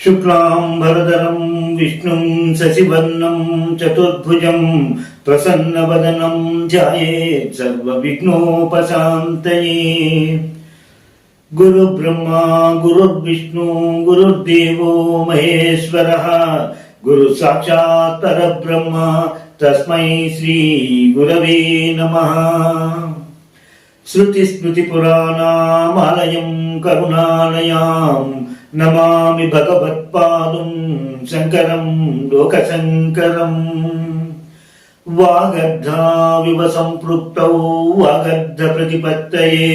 శుక్లాంబరధరం విష్ణుం శశివర్ణం చతుర్భుజం ప్రసన్నవదనం ధ్యాయేత్ సర్వవిఘ్నోపశాంతయే. గురు బ్రహ్మా గురుర్విష్ణు గురుర్దేవో మహేశ్వరః గురు సాక్షాత్ పరబ్రహ్మ తస్మై శ్రీ గురవే నమః. శృతి స్మృతి పురాణామాలయం కరుణాలయాం నమామి భగవత్పాదం శంకరం లోకశంకరం. వాగర్ధావివ సంపృక్తౌ వాగర్ధ ప్రతిపత్తయే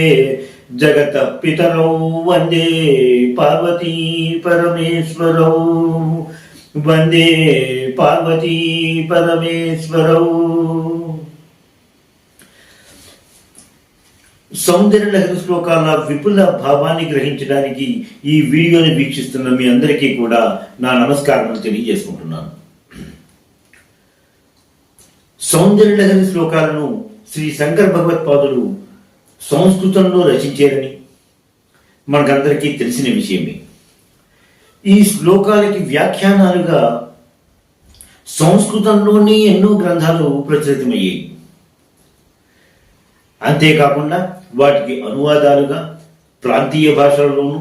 జగతః పితరౌ వందే పార్వతీ పరమేశ్వరౌ. వందే పార్వతీ పరమేశ్వరౌ. సౌందర్యలహరి శ్లోకాల విపుల భావాన్ని గ్రహించడానికి ఈ వీడియోని వీక్షిస్తున్న మీ అందరికీ కూడా నా నమస్కారాలు తెలియజేసుకుంటున్నాను. సౌందర్యలహరి శ్లోకాలను శ్రీ శంకర భగవత్పాదులు సంస్కృతంలో రచించారని మనకందరికీ తెలిసిన విషయమే. ఈ శ్లోకాలకి వ్యాఖ్యానాలుగా సంస్కృతంలోనే ఎన్నో గ్రంథాలు ప్రచురితమయ్యాయి. అంతేకాకుండా వాటికి అనువాదాలుగా ప్రాంతీయ భాషలలోనూ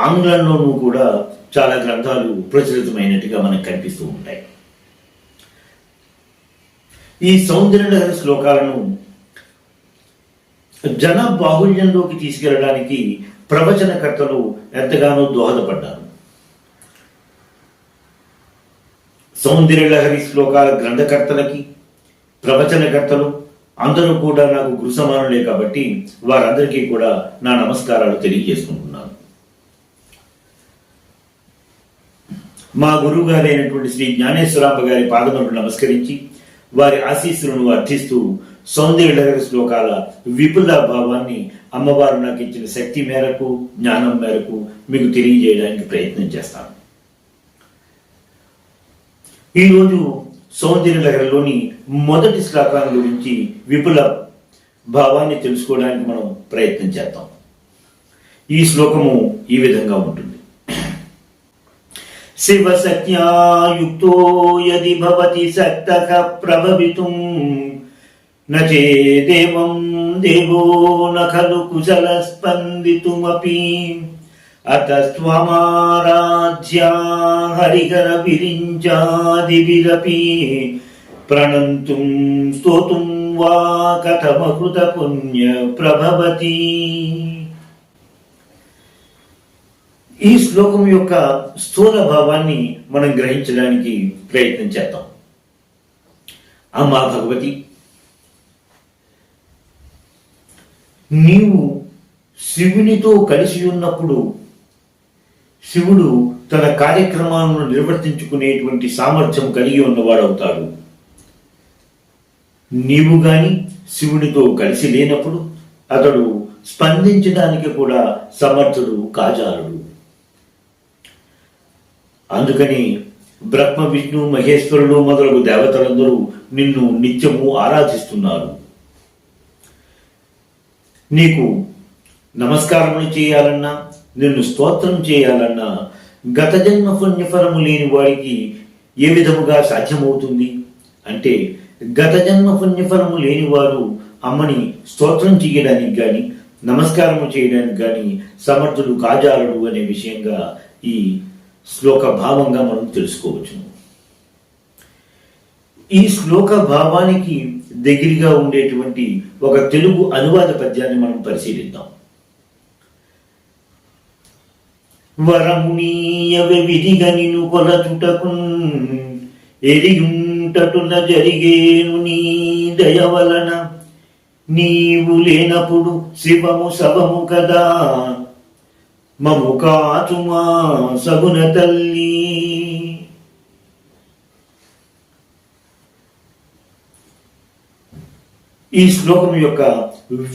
ఆంగ్లంలోనూ కూడా చాలా గ్రంథాలు ప్రచురితమైనట్టుగా మనకు కనిపిస్తూ ఉంటాయి. ఈ సౌందర్యలహరి శ్లోకాలను జన బాహుళ్యంలోకి తీసుకెళ్లడానికి ప్రవచనకర్తలు ఎంతగానో దోహదపడ్డారు. సౌందర్యలహరి శ్లోకాల గ్రంథకర్తలకి ప్రవచనకర్తలు అందరూ కూడా నాకు గురు సమానులే కాబట్టి వారందరికీ కూడా నా నమస్కారాలు తెలియజేసుకుంటున్నాను. మా గురువు గారైనటువంటి శ్రీ జ్ఞానేశ్వరాంబ గారి పాదములకు నమస్కరించి వారి ఆశీస్సులను అర్థిస్తూ సౌందర్యలహరి శ్లోకాల విపుల భావాన్ని అమ్మవారు నాకు ఇచ్చిన శక్తి మేరకు జ్ఞానం మేరకు మీకు తెలియజేయడానికి ప్రయత్నం చేస్తాను. ఈరోజు సౌందర్యలహరిలోని మొదటి శ్లోకాల గురించి విపుల భావాన్ని తెలుసుకోవడానికి మనం ప్రయత్నం చేద్దాం. ఈ శ్లోకము ఈ విధంగా ఉంటుంది. శివ సత్యాయుక్తో యది భవతి సక్తః ప్రభవితుం నచేదేవం దేవో న ఖలు కుశల స్పందితుమపి అతస్త్వమారాధ్యా హరిహర విరించాదిభిరపి ప్రణంతుం స్తోతుం వా కథమకృత పుణ్య ప్రభవతి. ఈ శ్లోకం యొక్క స్థూల భావాన్ని మనం గ్రహించడానికి ప్రయత్నం చేద్దాం. అమ్మా భగవతి, నీవు శివునితో కలిసి ఉన్నప్పుడు శివుడు తన కార్యక్రమాలను నిర్వర్తించుకునేటువంటి సామర్థ్యం కలిగి ఉన్నవాడవుతాడు. నీవు గాని శివునితో కలిసి లేనప్పుడు అతడు స్పందించడానికి కూడా సమర్థుడు కాజాలుడు. అందుకని బ్రహ్మ విష్ణు మహేశ్వరుడు మొదలగు దేవతలందరూ నిన్ను నిత్యము ఆరాధిస్తున్నారు. నీకు నమస్కారములు చేయాలన్నా నిన్ను స్తోత్రం చేయాలన్నా గత జన్మ పుణ్యఫలము లేని వారికి ఏ విధముగా సాధ్యమవుతుంది అంటే, గత జన్మ పుణ్యఫలము లేని వారు అమ్మని స్తోత్రం చేయడానికి కానీ నమస్కారము చేయడానికి కానీ సమర్థుడు కాజాలడు అనే విషయంగా ఈ శ్లోక భావంగా మనం తెలుసుకోవచ్చు. ఈ శ్లోక భావానికి దగ్గరగా ఉండేటువంటి ఒక తెలుగు అనువాద పద్యాన్ని మనం పరిశీలిద్దాం. వరమునీయవె విధిగ నిను కొలచుటకున్ ఎరియుంటటుల జరిగేను నీ దయ వలన. నీవు లేనప్పుడు శివము శవము కదా మము కాచుమా సగున తల్లి. ఈ శ్లోకం యొక్క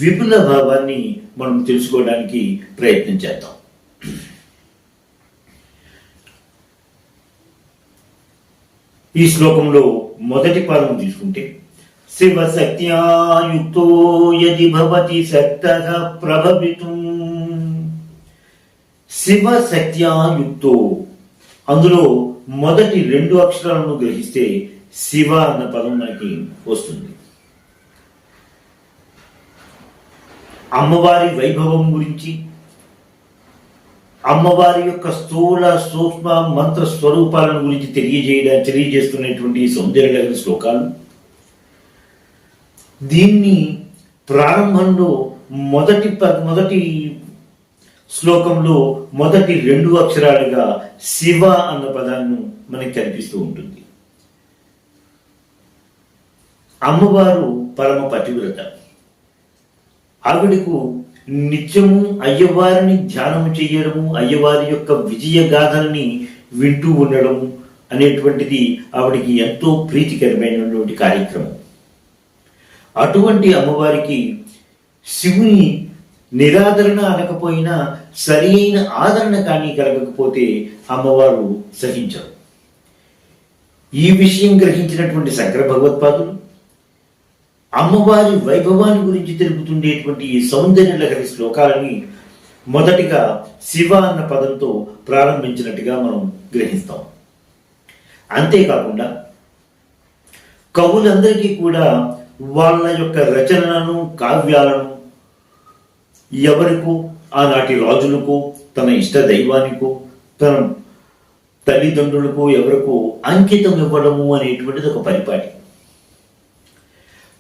విపుల భావాన్ని మనం తెలుసుకోవడానికి ప్రయత్నం చేద్దాం. ఈ శ్లోకంలో మొదటి పాదం తీసుకుంటే, శివ సత్యాయుక్తో యది భవతి సక్తః ప్రభవితుం. శివ సత్యాయుక్తో అందులో మొదటి 2 అక్షరాలను గ్రహిస్తే శివ అన్న పదం మనకి వస్తుంది. అమ్మవారి వైభవం గురించి, అమ్మవారి యొక్క స్థూల సూక్ష్మ మంత్ర స్వరూపాలను గురించి తెలియజేస్తున్నటువంటి సౌందర్యలహరి శ్లోకాలు. దీన్ని ప్రారంభంలో మొదటి శ్లోకంలో మొదటి 2 అక్షరాలుగా శివ అన్న పదాన్ని మనకి కనిపిస్తూ ఉంటుంది. అమ్మవారు పరమ పతివ్రత. ఆవిడకు నిత్యము అయ్యవారిని ధ్యానము చేయడము, అయ్యవారి యొక్క విజయ గాథల్ని వింటూ ఉండడము అనేటువంటిది ఆవిడికి ఎంతో ప్రీతికరమైనటువంటి కార్యక్రమం. అటువంటి అమ్మవారికి శివుని నిరాదరణ అనకపోయినా సరి అయిన ఆదరణ కానీ కలగకపోతే అమ్మవారు సహించరు. ఈ విషయం గ్రహించినటువంటి శంకర భగవత్పాదులు అమ్మవారి వైభవాన్ని గురించి తెలుపుతుండేటువంటి ఈ సౌందర్యలహరి శ్లోకాలని మొదటిగా శివ అన్న పదంతో ప్రారంభించినట్టుగా మనం గ్రహిస్తాం. అంతేకాకుండా కవులందరికీ కూడా వాళ్ళ యొక్క రచనలను, కావ్యాలను ఎవరికో, ఆనాటి రాజులకు, తన ఇష్ట దైవానికో, తన తల్లిదండ్రులకు ఎవరికో అంకితం ఇవ్వడము అనేటువంటిది ఒక పరిపాటి.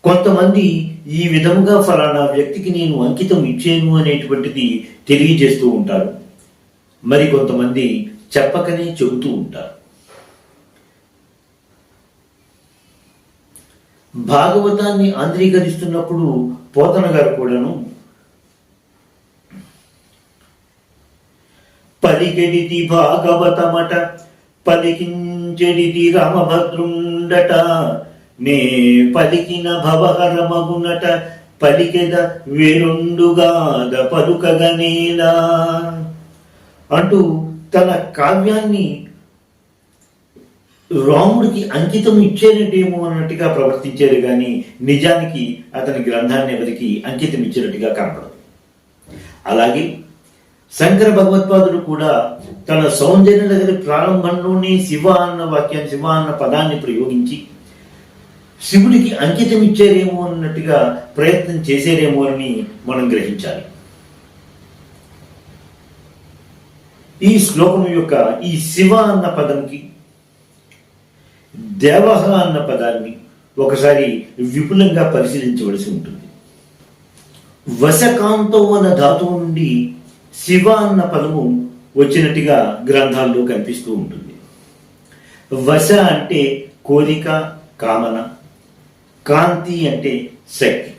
కొంతమంది ఈ విధముగా ఫలానా వ్యక్తికి నేను అంకితం ఇచ్చాను అనేటువంటిది తెలియజేస్తూ ఉంటారు. మరి కొంతమంది చెప్పకనే చెబుతూ ఉంటారు. భాగవతాన్ని ఆంధ్రీకరిస్తున్నప్పుడు పోతన గారు కూడాను పలికెడితి భాగవతమట, పలికించెడితి రామభద్రుండట, నే పలికిన భవహరమగునట, పలికెద వేరుండుగాద పలుకగనేలా అంటూ తన కావ్యాన్ని రాముడికి అంకితం ఇచ్చేటేమో అన్నట్టుగా ప్రవర్తించారు కానీ నిజానికి అతని గ్రంథాన్ని ఎవరికి అంకితం ఇచ్చినట్టుగా కనపడదు. అలాగే శంకర భగవత్పాదుడు కూడా తన సౌందర్యలహరి ప్రారంభంలోనే శివ అన్న పదాన్ని ప్రయోగించి శివుడికి అంకితం ఇచ్చారేమో అన్నట్టుగా ప్రయత్నం చేసేరేమో అని మనం గ్రహించాలి. ఈ శ్లోకం యొక్క ఈ శివ అన్న పదంకి దేవహ అన్న పదాన్ని ఒకసారి విపులంగా పరిశీలించవలసి ఉంటుంది. వశకాంతో అన్న ధాతువు నుండి శివ అన్న పదము వచ్చినట్టుగా గ్రంథాల్లో కనిపిస్తూ ఉంటుంది. వశ అంటే కోరిక, కామన, కాంతి అంటే శక్తి.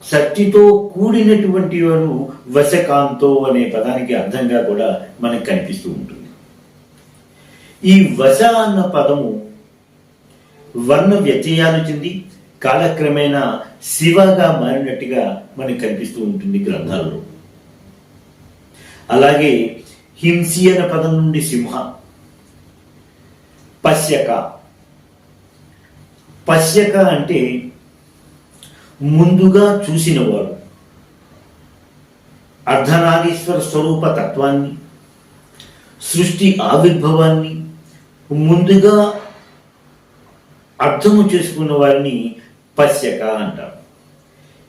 శక్తితో కూడినటువంటి వారు వశకాంతో అనే పదానికి అర్థంగా కూడా మనకు కనిపిస్తూ ఉంటుంది. ఈ వశ అన్న పదము వర్ణ వ్యత్యయాలు చెంది కాలక్రమేణా శివగా మారినట్టుగా మనకు కనిపిస్తూ ఉంటుంది గ్రంథాలలో. అలాగే హింసి అన్న పదం నుండి సింహ, పశ్యక అంటే ముందుగా చూసినవాడు, అర్ధనారీశ్వర స్వరూప తత్వాన్ని, సృష్టి ఆవిర్భవాన్ని ముందుగా అర్థము చేసుకున్న వారిని పశ్యక అంటారు.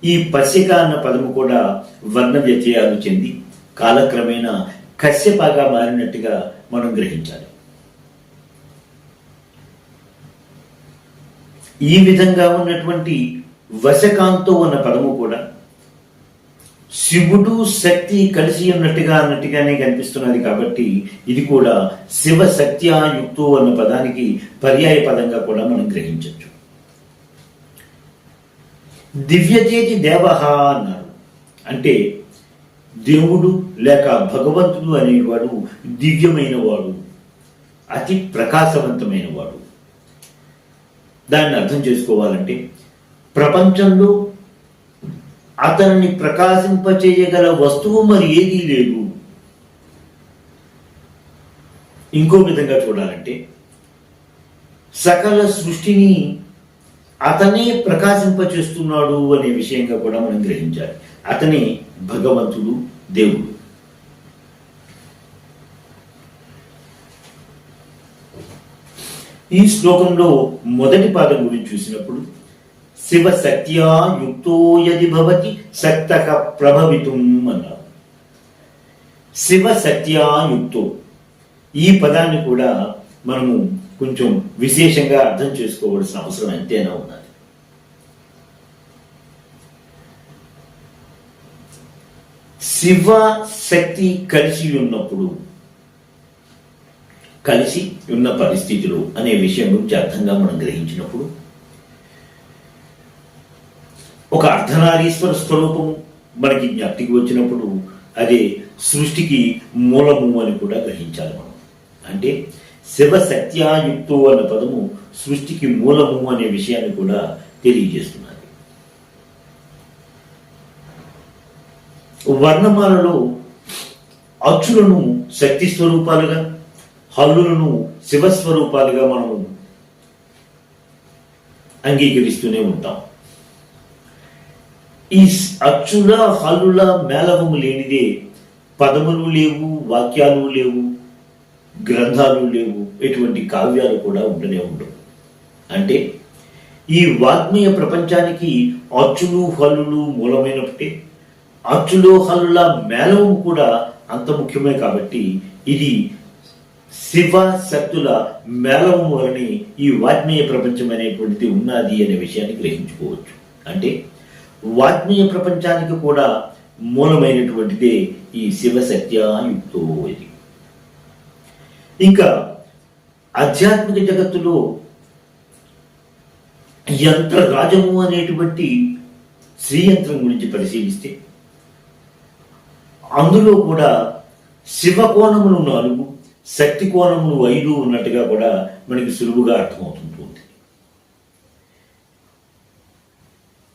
ఈ పశ్యక అన్న పదము కూడా వర్ణ వ్యత్యయాలు చెంది కాలక్రమేణా కశ్యపగా మారినట్టుగా మనం గ్రహించాలి. ఈ విధంగా ఉన్నటువంటి వశకాంతో అన్న పదము కూడా శివుడు శక్తి కలిసి అన్నట్టుగానే కనిపిస్తున్నది కాబట్టి ఇది కూడా శివ శక్త్యాయుక్తో అన్న పదానికి పర్యాయ పదంగా కూడా మనం గ్రహించవచ్చు. దివ్యచేతి దేవహ అన్నారు. అంటే దేవుడు లేక భగవంతుడు అనేవాడు దివ్యమైన వాడు, అతి ప్రకాశవంతమైన వాడు. దాన్ని అర్థం చేసుకోవాలంటే ప్రపంచంలో అతన్ని ప్రకాశింపచేయగల వస్తువు మరి ఏదీ లేదు. ఇంకో విధంగా చూడాలంటే సకల సృష్టిని అతనే ప్రకాశింపచేస్తున్నాడు అనే విషయంగా కూడా మనం గ్రహించాలి. అతనే భగవంతుడు, దేవుడు. ఈ శ్లోకంలో మొదటి పాదం గురించి చూసినప్పుడు శివ సత్యా యుక్తో యది భవతి సక్తక ప్రభవితుం అన్నారు. శివ సత్యా యుక్తో ఈ పదాన్ని కూడా మనము కొంచెం విశేషంగా అర్థం చేసుకోవాల్సిన అవసరం ఎంతైనా ఉన్నది. శివ శక్తి కలిసి ఉన్నప్పుడు, కలిసి ఉన్న పరిస్థితులు అనే విషయం గురించి అర్థంగా మనం గ్రహించినప్పుడు ఒక అర్ధనారీశ్వర స్వరూపం మనకి జ్ఞప్తికి వచ్చినప్పుడు అదే సృష్టికి మూలము అని కూడా గ్రహించాలి మనం. అంటే శివ సత్యాయుక్తో అన్న పదము సృష్టికి మూలము అనే విషయాన్ని కూడా తెలియజేస్తున్నది. వర్ణమాలలో అచ్చులను శక్తి స్వరూపాలుగా, హల్లులను శివస్వరూపాలుగా మనము అంగీకరిస్తూనే ఉంటాం. ఈ అచ్చుల హల్లుల మేళవము లేనిదే పదములు లేవు, వాక్యాలు లేవు, గ్రంథాలు లేవు, ఎటువంటి కావ్యాలు కూడా ఉండనే ఉండవు. అంటే ఈ వాగ్మయ ప్రపంచానికి అచ్చులు హల్లులు మూలమైనప్పుడే అచ్చులు హల్లుల మేళవము కూడా అంత ముఖ్యమే. కాబట్టి ఇది శివ శక్తుల మేళవము వలని ఈ వాగ్మయ ప్రపంచం అనేటువంటిది ఉన్నది అనే విషయాన్ని గ్రహించుకోవచ్చు. అంటే వాగ్మయ ప్రపంచానికి కూడా మూలమైనటువంటిదే ఈ శివసత్యాయుక్తో. ఇది ఇంకా ఆధ్యాత్మిక జగత్తులో యంత్రరాజము అనేటువంటి శ్రీయంత్రం గురించి పరిశీలిస్తే అందులో కూడా శివ కోణములు 4, శక్తి కోణములు 5 ఉన్నట్టుగా కూడా మనకి సులువుగా అర్థమవుతుంటుంది.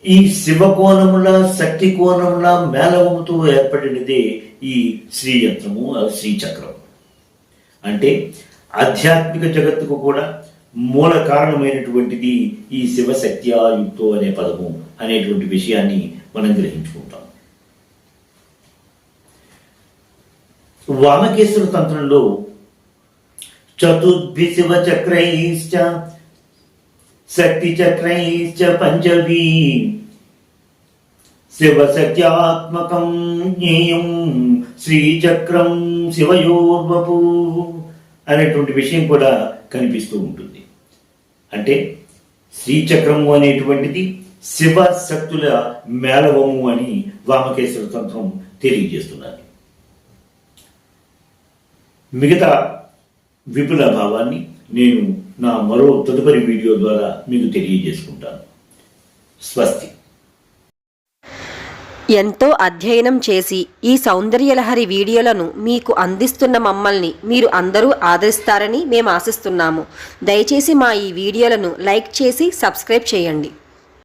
ఈ శివ కోణముల శక్తి కోణముల మేళవముతో ఏర్పడినదే ఈ శ్రీయంత్రము, శ్రీచక్రం. అంటే ఆధ్యాత్మిక జగత్తుకు కూడా మూల కారణమైనటువంటిది ఈ శివశక్త్యాయుక్తో అనే పదము అనేటువంటి విషయాన్ని మనం గ్రహించుకుంటాం. వామకేశ్వర తంత్రంలో చతుర్భి శివ చక్రైశ్చ శక్తి చక్రైశ్చ పంచభి శివసత్యాత్మకం జ్ఞేయం శ్రీచక్రం శివయోర్వపు అనేటువంటి విషయం కూడా కనిపిస్తూ ఉంటుంది. అంటే శ్రీచక్రము అనేటువంటిది శివ శక్తుల మేళవము అని వామకేశ్వర తంత్రం తెలియజేస్తున్నది. మిగతా విపుల భావాన్ని నేను నా మరో తదుపరి వీడియో ద్వారా మీకు తెలియజేసుకుంటాను. స్వస్తి. ఎంతో అధ్యయనం చేసి ఈ సౌందర్యలహరి వీడియోలను మీకు అందిస్తున్న మమ్మల్ని మీరు అందరూ ఆదరిస్తారని మేము ఆశిస్తున్నాము. దయచేసి మా ఈ వీడియోలను లైక్ చేసి సబ్స్క్రైబ్ చేయండి.